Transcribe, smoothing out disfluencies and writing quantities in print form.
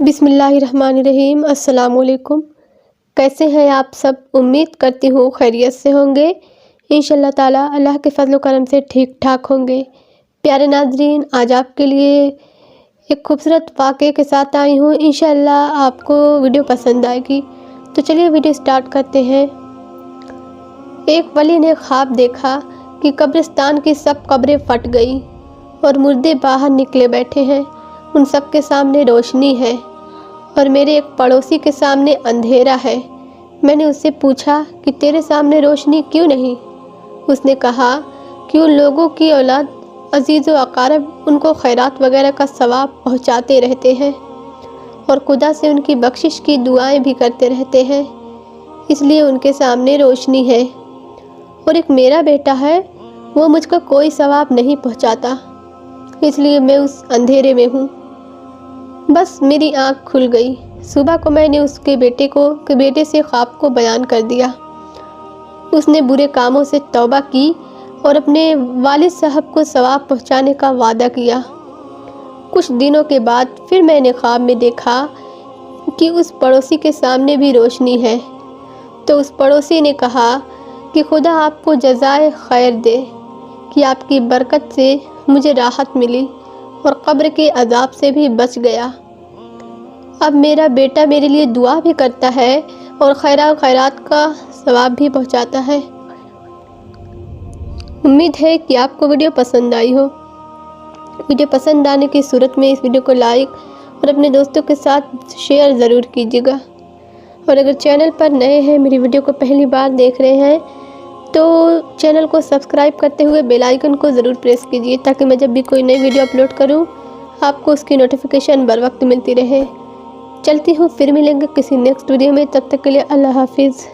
बिस्मिल्लाहिर्रहमानिर्रहीम। अस्सलाम वालेकुम। कैसे हैं आप सब? उम्मीद करती हूँ खैरियत से होंगे। इंशाअल्लाह ताला अल्लाह के फजल करम से ठीक ठाक होंगे। प्यारे नाज़रीन, आज आपके लिए एक खूबसूरत वाक़े के साथ आई हूँ। इंशाअल्लाह आपको वीडियो पसंद आएगी। तो चलिए वीडियो स्टार्ट करते हैं। एक वली ने ख्वाब देखा कि कब्रिस्तान की सब कब्रें फट गई और मुर्दे बाहर निकले बैठे हैं। उन सब के सामने रोशनी है और मेरे एक पड़ोसी के सामने अंधेरा है। मैंने उससे पूछा कि तेरे सामने रोशनी क्यों नहीं? उसने कहा कि उन लोगों की औलाद अजीज़ व अकारब उनको खैरात वगैरह का सवाब पहुंचाते रहते हैं और खुदा से उनकी बख्शिश की दुआएं भी करते रहते हैं, इसलिए उनके सामने रोशनी है। और एक मेरा बेटा है, वो मुझको कोई सवाब नहीं पहुंचाता, इसलिए मैं उस अंधेरे में हूँ। बस मेरी आँख खुल गई। सुबह को मैंने उसके बेटे से ख्वाब को बयान कर दिया। उसने बुरे कामों से तौबा की और अपने वालिद साहब को सवाब पहुंचाने का वादा किया। कुछ दिनों के बाद फिर मैंने ख्वाब में देखा कि उस पड़ोसी के सामने भी रोशनी है। तो उस पड़ोसी ने कहा कि खुदा आपको जज़ाए खैर दे कि आपकी बरकत से मुझे राहत मिली और कब्र के अज़ाब से भी बच गया। अब मेरा बेटा मेरे लिए दुआ भी करता है और खैरात का सवाब भी पहुंचाता है। उम्मीद है कि आपको वीडियो पसंद आई हो। वीडियो पसंद आने की सूरत में इस वीडियो को लाइक और अपने दोस्तों के साथ शेयर ज़रूर कीजिएगा। और अगर चैनल पर नए हैं, मेरी वीडियो को पहली बार देख रहे हैं, तो चैनल को सब्सक्राइब करते हुए बेल आइकन को ज़रूर प्रेस कीजिए ताकि मैं जब भी कोई नई वीडियो अपलोड करूं, आपको उसकी नोटिफिकेशन बर वक्त मिलती रहे। चलती हूँ, फिर मिलेंगे किसी नेक्स्ट वीडियो में। तब तक के लिए अल्लाह हाफिज़।